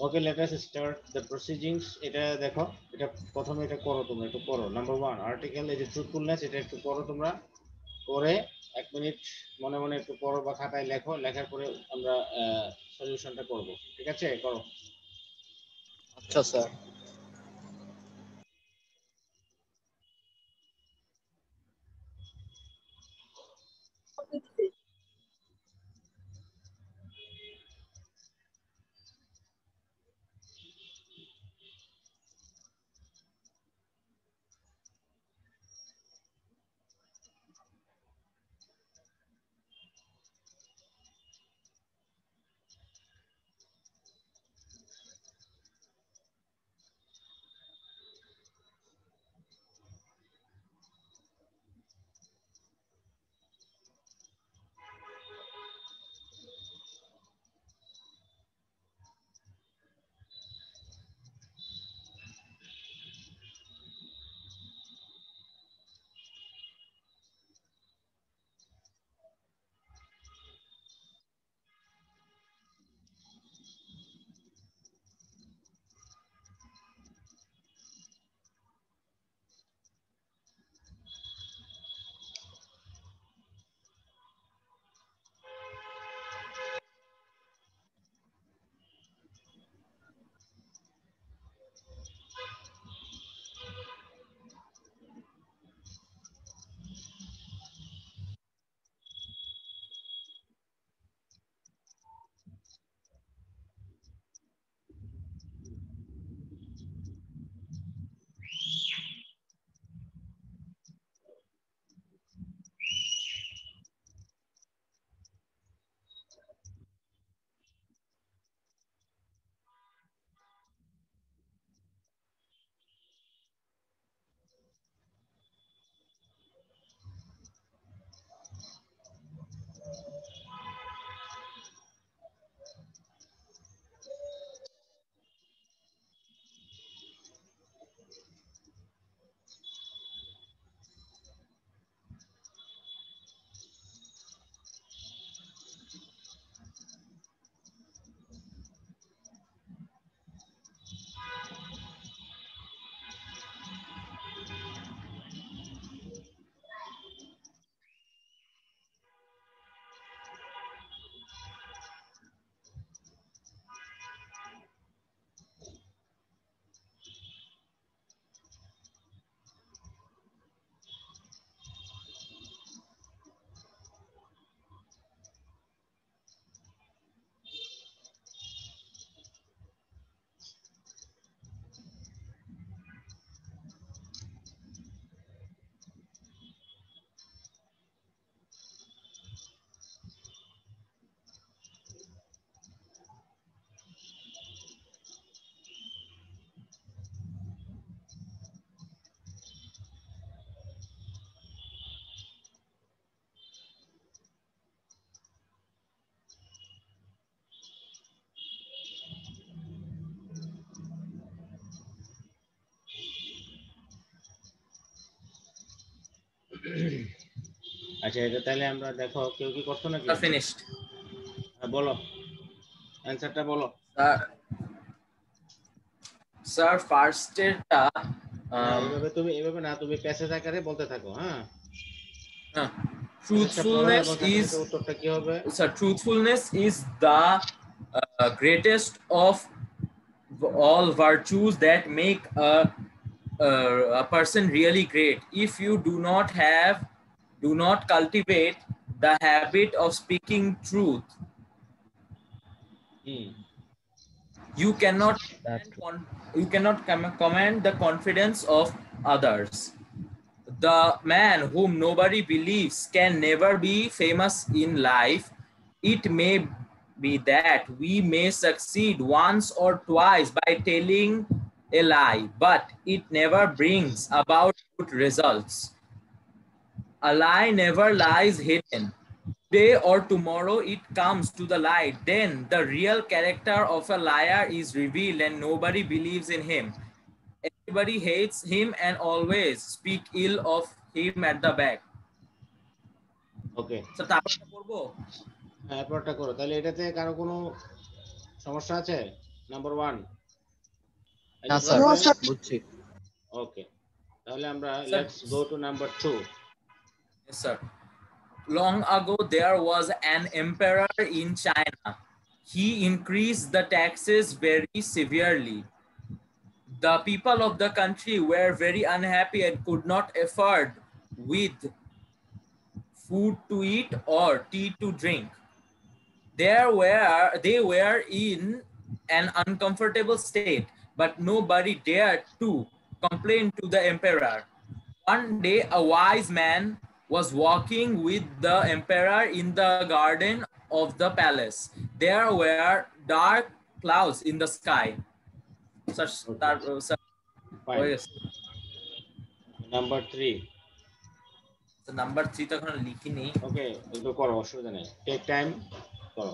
Okay, let us start the proceedings. এটা দেখো, এটা প্রথমে এটা করো, তোমরা একটু করো। নাম্বার 1 আর্টিকেল, এই যে ট্রুথফুলনেস, এটা একটু করো তোমরা। করে 1 মিনিট মনে মনে একটু পড়ো বা খাতায় লেখো, লেখার পরে আমরা সলিউশনটা করব। ঠিক আছে, করো। আচ্ছা স্যার। আচ্ছা, এটা তাহলে আমরা দেখো, কেউ কি করছো নাকি? ফিনিশড। বলো, অ্যানসারটা বলো। স্যার ফার্স্টেরটা না, এইভাবে না, তুমি প্যাসেজ আকারে বলতে থাকো। হ্যাঁ, প্যাসেজটা পড়ো truthfulness এবং সাথে is সাথে উত্তরটা কি হবে। sir truthfulness is the greatest of all virtues that make a person really great. If you do not cultivate the habit of speaking truth, hmm, you cannot That's true. command the confidence of others. The man whom nobody believes can never be famous in life. It may be that we may succeed once or twice by telling a lie, but it never brings about good results. A lie never lies hidden. Today or tomorrow it comes to the light. Then the real character of a liar is revealed and nobody believes in him. Everybody hates him and always speak ill of him at the back. Okay, So তারপরটা করবো? হ্যাঁ, এরপরটা করো। তাহলে এটাতে কারো কোনো সমস্যা আছে? নাম্বার 1 না স্যার No, sir. বুঝছি ওকে তাহলে আমরা Sir. Let's go to number 2 Yes, sir. Long ago, there was an emperor in China. He increased the taxes very severely. The people of the country were very unhappy and could not afford with food to eat or tea to drink. They were in an uncomfortable state, but nobody dared to complain to the emperor. One day, a wise man was walking with the emperor in the garden of the palace. There were dark clouds in the sky. Such fine oh yes. Number 3 So number 3 তো এখনো লিখিনি। ওকে একটু করো অসুবিধা নেই take time করো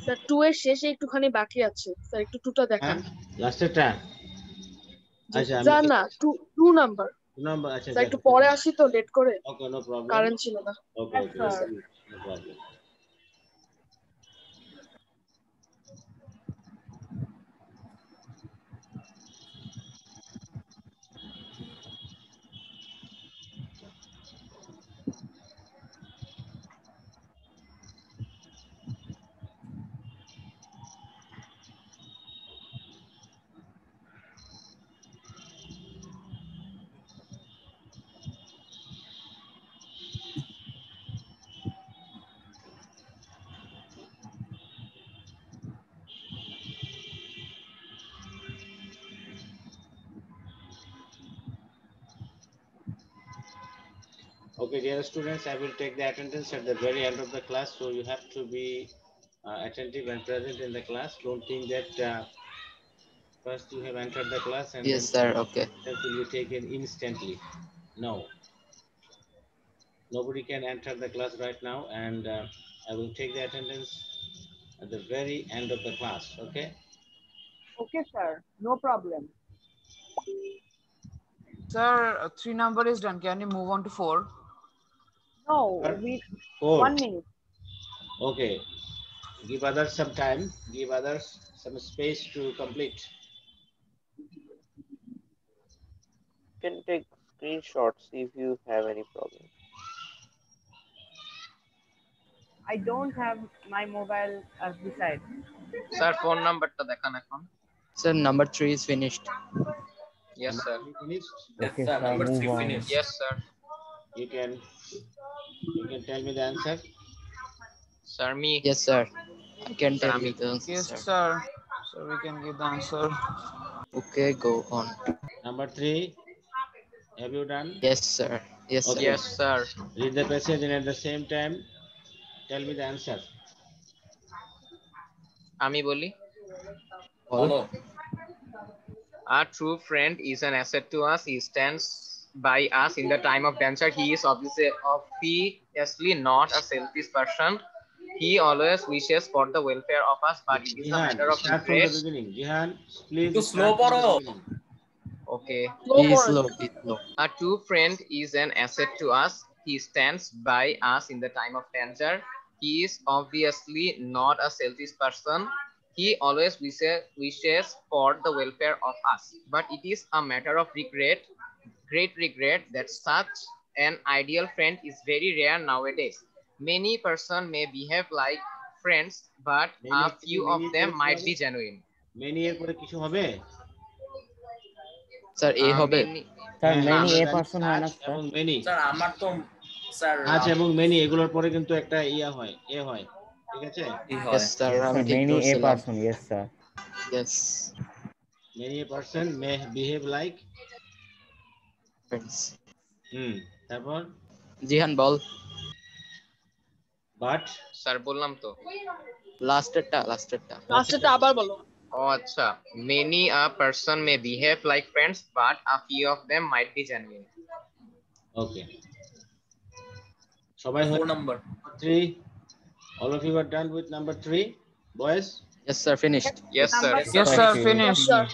sir 2 এর শেষে একটুখানি বাকি আছে স্যার একটু 2টা দেখান হ্যাঁ লাস্টেরটা আচ্ছা যা আমি না 2 নাম্বার নাম্বার আচ্ছা স্যার একটু পরে আসি তো লেট করে ওকে নো প্রবলেম কারেন্ট ছিল না okay okay no problem Okay, dear students, I will take the attendance at the very end of the class, so you have to be attentive and present in the class. Don't think that first you have entered the class and yes sir okay that will be taken instantly. No, nobody can enter the class right now, and I will take the attendance at the very end of the class. Okay. Okay, sir. No problem. Sir, 3 number is done. Can you move on to 4? No, we 4. 1 minute. Okay. Give others some time. Give others some space to complete. You can take screenshots if you have any problem. I don't have my mobile as beside. Sir phone নাম্বারটা দেখান এখন sir number 3 is finished yes sir You finished? Yes, sir. Number 3 move on. finished. Yes sir You can tell me the answer. Sir me yes sir I can tell Sami. you the answer Yes, sir. sir. So we can give the answer. okay go on Number 3. Have you done? yes sir yes sir Okay. Yes sir Read the passage and at the same time tell me the answer. আমি বলি Follow. A true friend is an asset to us. He stands by us in the time of danger. He is obviously not a selfish person. He always wishes for the welfare of us, but it is a Jihan, matter of start from the regret. beginning. Jihan, please. Too slow, start from the Paro. beginning. Okay. please low A true friend is an asset to us. He stands by us in the time of danger. He is obviously not a selfish person. He always wishes for the welfare of us. But it is a matter of great regret, that such an ideal friend is very rare nowadays. Many persons may behave like friends, but a few of them might be genuine. Many এর পরে কিছু হবে? sir a হবে Many- sir হ্যাঁ, many আমরা a জানি person হয় না such স্যার এবং many। স্যার আমার তো স্যার such এবং many এগুলোর পরে কিন্তু একটা ইয়া হয়, এ হয়। ঠিক আছে? কি হয় yes sir yes আমি sir ঠিক many a করছিলাম person yes sir yes Many a person may behave like friends তারপর জিহান বল but স্যার বললাম তো লাস্টেরটা লাস্টেরটা আবার বলো ও আচ্ছা many a person may behave like friends, but a few of them might be genuine. okay সবাই 4 number 3 All of you are done with number 3, boys? Yes, sir. Finished. Yes, sir. Yes, sir. Finish. Finished. Sir.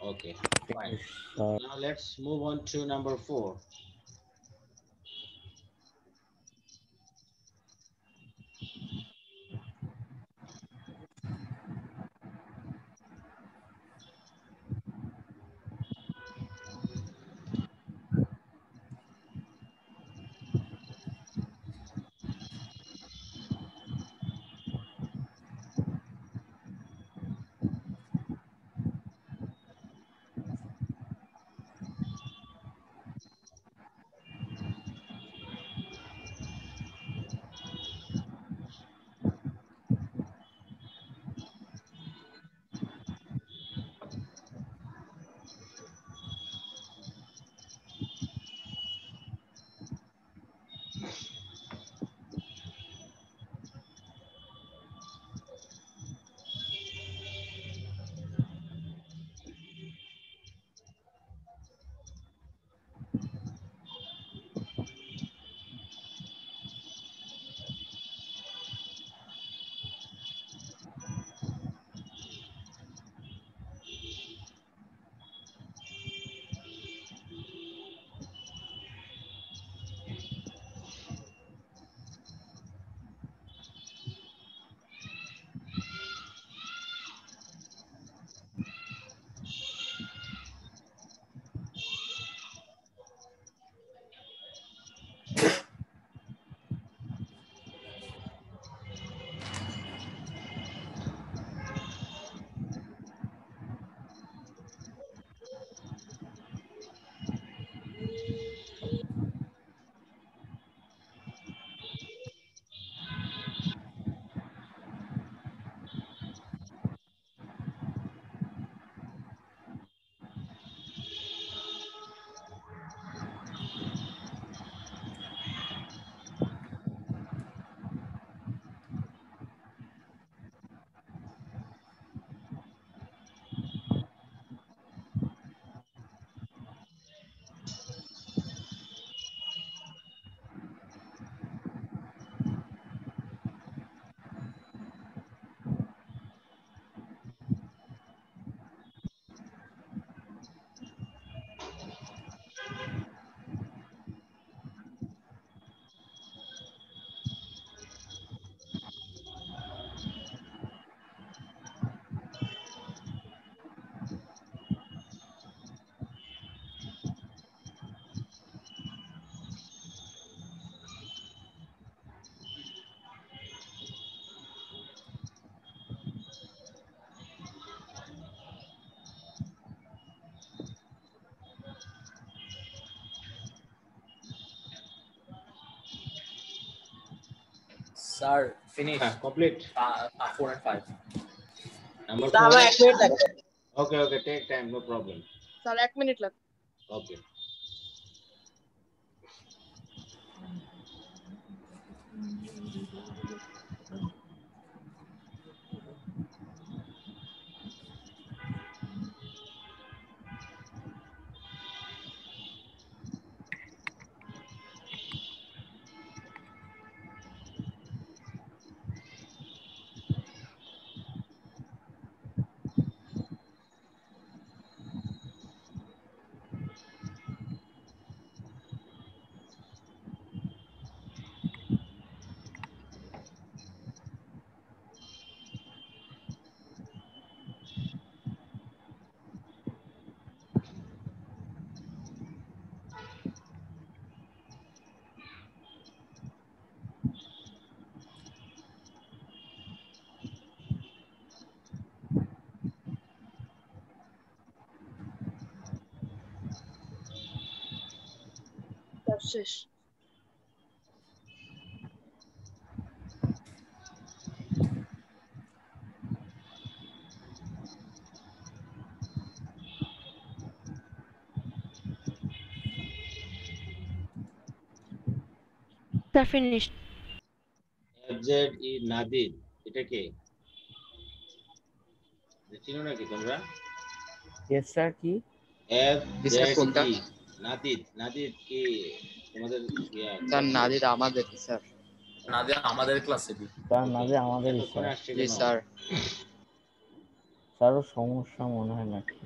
Okay, fine. Now let's move on to number 4. Sir, finish. Complete. 4 and 5. Number sir 4. আমার 1 minute লাগবে Okay, take time, no problem. Sir 1 minute লাগবে Okay. Sir শেষ Sir, finished. FZE নাদিদ, এটা কে? চিনো নাকি তোমরা? Yes, sir. কি? This is কোনটা? FZE নাদিদ কি তোমাদের স্যার নাদিদ আমাদের স্যার। না যে আমাদের ক্লাসে দি স্যার না যে আমাদেরই এতক্ষণে স্যার। আসছে জি কেন? স্যার। স্যারও সমস্যা মনে হয় নাকি?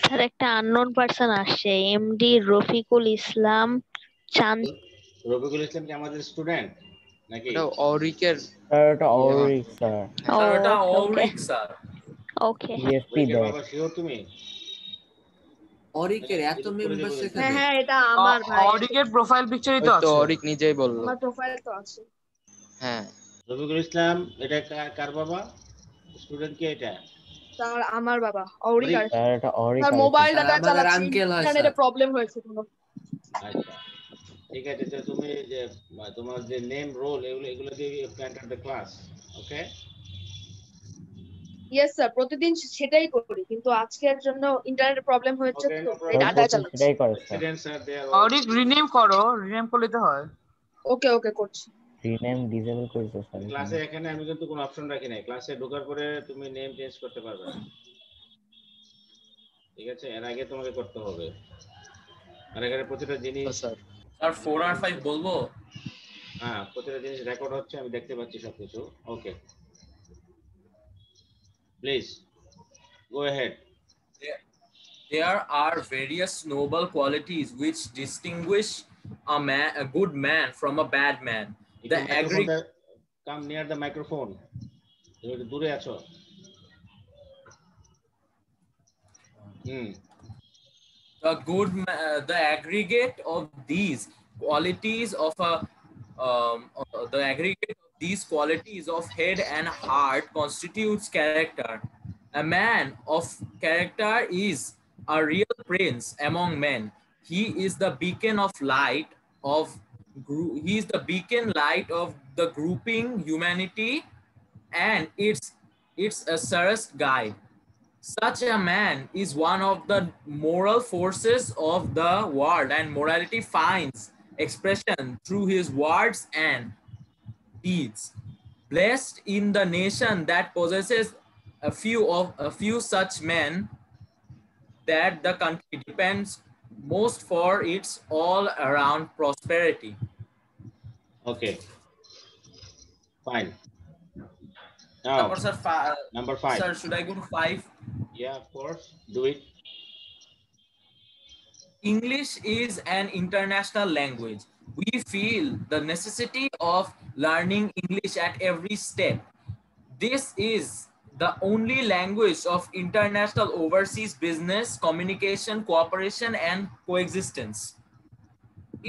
স্যার একটা আননোন পারসন আসছে, এমডি রফিকুল ইসলাম চাঁদ। রফিকুল ইসলাম কি আমাদের স্টুডেন্ট নাকি? ওটা অরিকের স্যার এটা ইয়ে হবে। অরিক স্যার, ও স্যার এটা okay okay Arik sir. Okay. BSP ওরিকের ব্যাচ। বাবা শিওর তুমি? অরিকের এত এডিট করে মেম্বার্স দেবো হ্যাঁ এখানে? হ্যাঁ এটা আমার ভাই, অরিকের প্রোফাইল পিকচারই ওই তো তো আছে। অরিক নিজেই বললো। আমার প্রোফাইল তো আছে। হ্যাঁ রফিকুল ইসলাম এটা কার বাবা? স্টুডেন্ট কি এটা? তার আমার বাবা অরিক অরিক? আর স্যার এটা অরিক তার আর মোবাইল স্যার ডাটা আমাদের চালাচ্ছি, আঙ্কেল হয় ইন্টারনেটে স্যার। প্রবলেম হয়েছে কোনো। আচ্ছা ঠিক আছে, তো তুমি যে তোমার যে নেম রোল এগুলো এগুলো দিয়ে plan the class. Okay yes sir, প্রতিদিন সেটাই করি, কিন্তু আজকের জন্য ইন্টারনেটে প্রবলেম হয়েছে ওকে তো নো তাই স্যার প্রবলেম। ডাটা প্রতি চালাচ্ছি। সেটাই করে sir. Students are they R Arik rename করো, রিনেম করলে তো হয়। ওকে ওকে করছি। রিনেম ডিসেবল করেছে স্যার এখানে। ক্লাসে এখানে আমি কিন্তু কোনো অপশন রাখি নাই, ক্লাসে ঢোকার পরে তুমি নেম চেঞ্জ করতে পারবে না, ঠিক আছে? এর আগে তোমাকে করতে হবে। আর এখানে প্রতিটা জিনিস স্যার। স্যার 4 আর 5 বলবো? হ্যাঁ প্রতিটা জিনিস রেকর্ড হচ্ছে, আমি দেখতে পাচ্ছি সবকিছু। Okay please go ahead. There are various noble qualities which distinguish a good man from a bad man. The মাইক্রোফোনটা কাম নিয়ার দ্য মাইক্রোফোন, তুমি একটু দূরে আছো। the aggregate of these qualities of a the aggregate of these qualities of head and heart constitutes character. A man of character is a real prince among men. He is the beacon of light of he is the beacon light of the grouping humanity, and it's a surest guide. Such a man is one of the moral forces of the world, and morality finds expression through his words and deeds. Blessed in the nation that possesses a few such men, that the country depends most for its all around prosperity. Okay fine. Now Therefore, sir, number 5. sir, should I go to 5? Yeah, of course, do it. English is an international language. We feel the necessity of learning English at every step. This is the only language of international overseas business, communication, cooperation, and coexistence.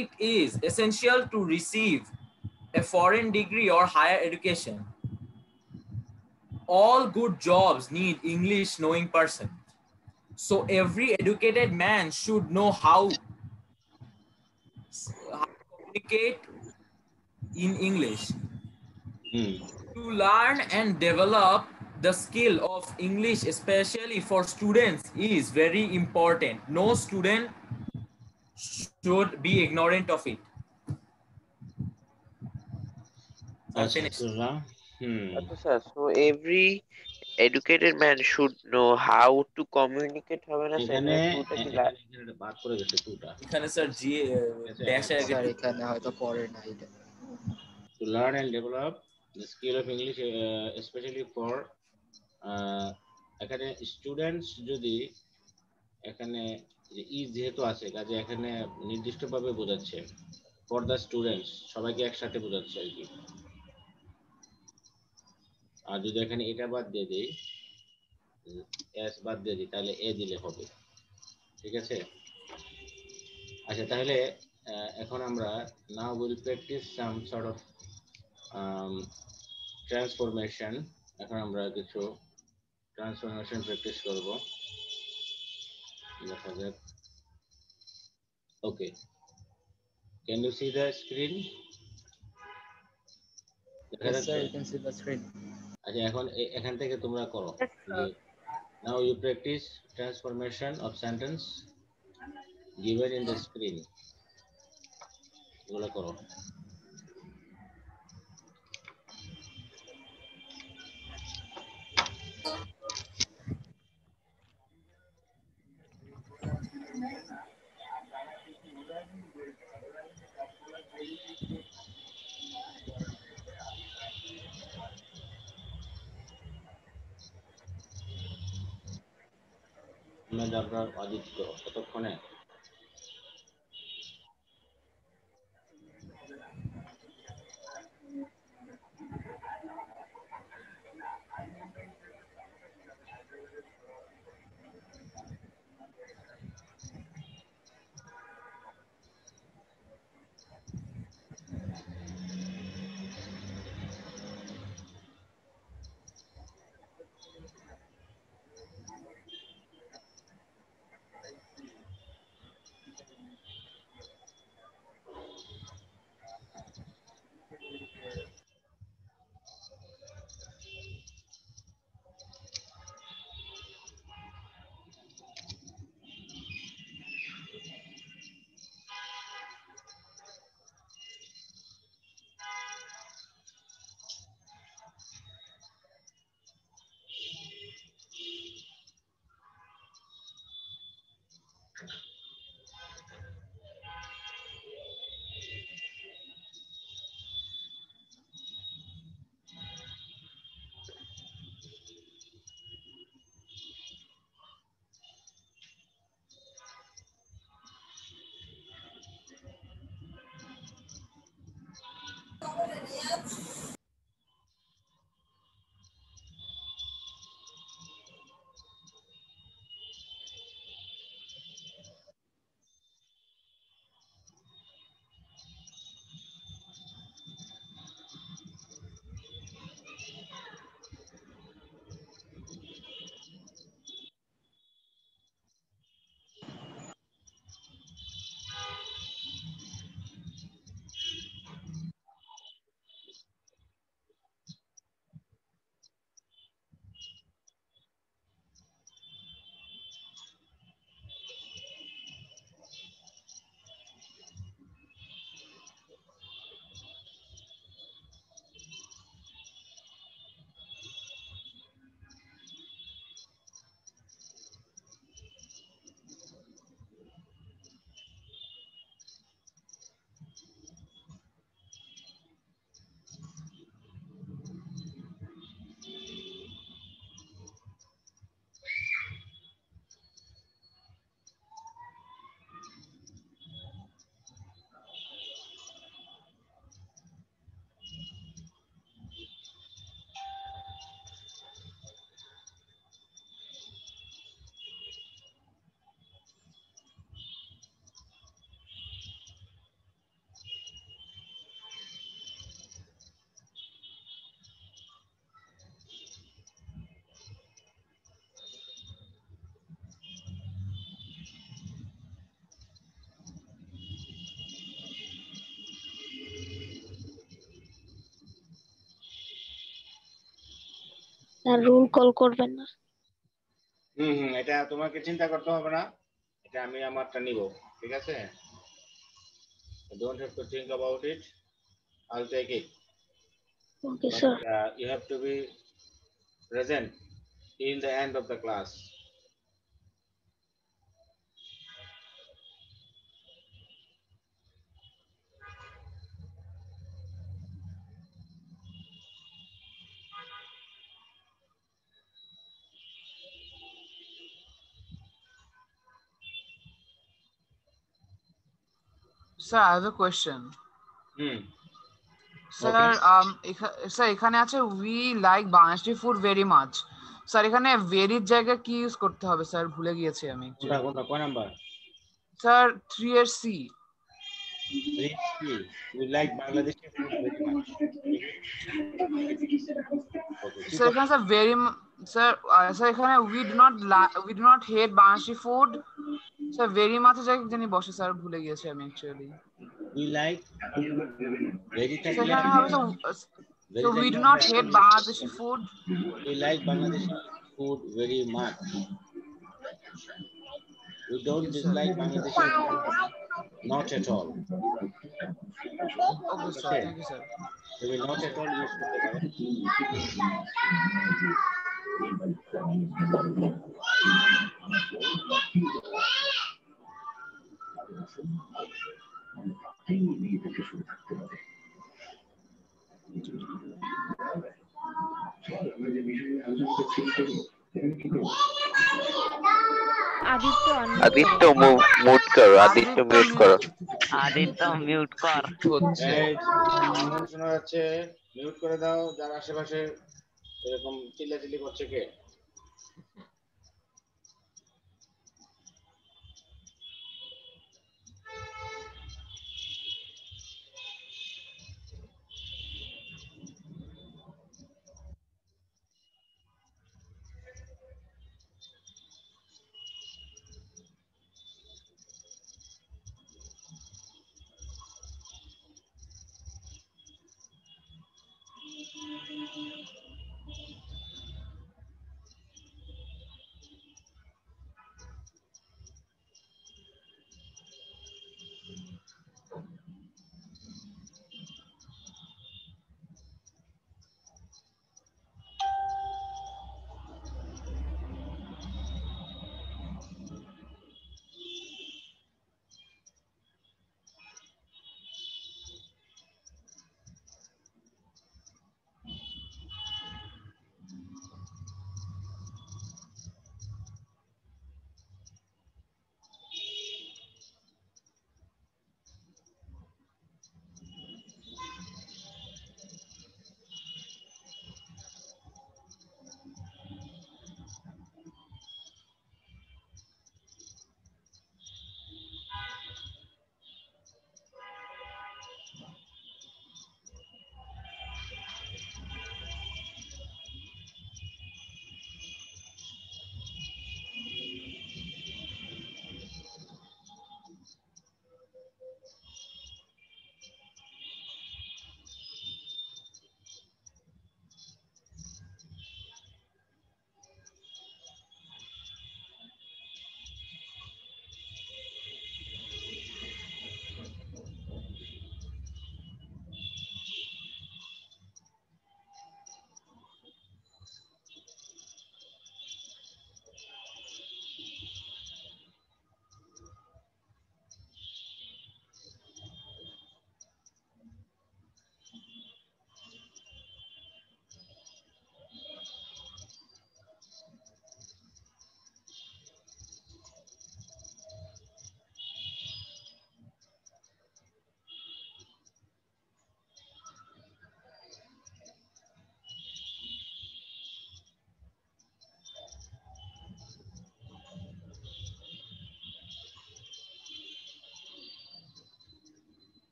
It is essential to receive a foreign degree or higher education. All good jobs need English knowing person. So every educated man should know how to communicate in English. To learn and develop the skill of English, especially for students, is very important. No student should be ignorant of it. Finished. Okay, sir. So every educated man should know how to communicate. হবে না sir? এখানে টুটা কি এখানে বাদ করে গেছে টুটা। এখানে স্যার জি ড্যাশ স্যার এখানে হয়তো পড়ে না এটা। To learn and develop the skill of English, especially for এখানে স্টুডেন্টস, যদি এখানে ই যেহেতু আছে কাজে এখানে নির্দিষ্টভাবে বোঝাচ্ছে ফর দ্য স্টুডেন্টস, সবাইকে একসাথে বোঝাচ্ছে আর কি। আর যদি এখানে এটা বাদ দিয়ে দিই, এস বাদ দিয়ে দিই, তাহলে এ দিলে হবে, ঠিক আছে? আচ্ছা তাহলে এখন আমরা now will practice some sort of transformation. এখন আমরা কিছু ট্রান্সফরমেশন প্র্যাকটিস করব। দেখা যাক। Okay, can you see the screen? দেখা Yes যাচ্ছে? sir, you can see the screen. আচ্ছা এখন এখান থেকে তোমরা করো। Yes, sir. Now you practice transformation of sentence given in the screen. এগুলো করো। আপনার আদিত্য কতক্ষণে স্যার রুল কল করবেন না। এটা তোমাকে চিন্তা করতে হবে না, এটা আমি আমারটা নিব, ঠিক আছে? Don't have to think about it. I'll take it. Okay But sir. you have to be present in the end of the class. Sir, I have a question. Sir, sir, এখানে আছে we like Bangladeshi food very much. Sir এখানে very জায়গায় কি use করতে হবে sir, ভুলে গিয়েছি আমি। কোনটা কয় নাম্বার? স্যার 3 এর C। 3C. We like Bangladeshi food very much. Sir, এখানে স্যার very স্যার স্যার এখানে we do not hate Bangladeshi food. Sir very much জায়গায় জানি বসে স্যার, ভুলে গিয়েছি আমি actually. We like So we do not hate Bangladeshi food. We like Bangladeshi food very much. We don't Yes, sir. dislike Bangladeshi food, not at all. Okay, sir. Okay, Thank you, sir. so we not at all use করতে পারে। Aditya unmute Aditya করো। মুট করো, Aditya mute করো। Aditya mute কর। হচ্ছে এই sound শোনা যাচ্ছে, মিউট করে দাও। যার আশেপাশে এরকম চিল্লাচিল্লি করছে কে?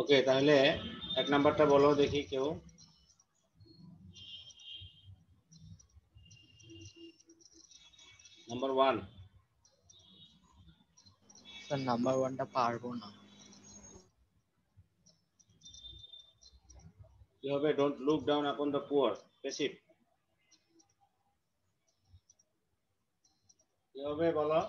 ওকে, তাহলে এক নাম্বারটা বলো দেখি কেউ। নাম্বার 1। স্যার নাম্বার 1টা পারবো না। কি হবে? Don't look down upon the poor, passive. কি হবে বলো?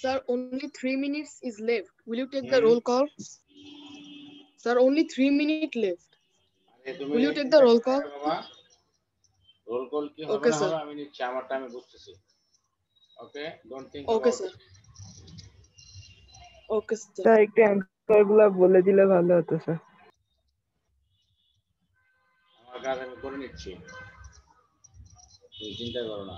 Sir, only 3 minutes is left. Will you take the roll call? Sir, only 3 minutes left. Will you take the roll call? Roll call কি হবে Okay, না sir. হবে আমি নিচ্ছি, আমারটা আমি বুঝতেছি। Okay, don't think Okay, about sir. It. Okay, sir. Sir একটু অ্যান্সারগুলো বলে দিলে ভালো হতো স্যার। আমার কাজ আমি করে নিচ্ছি, তুমি চিন্তা করো না।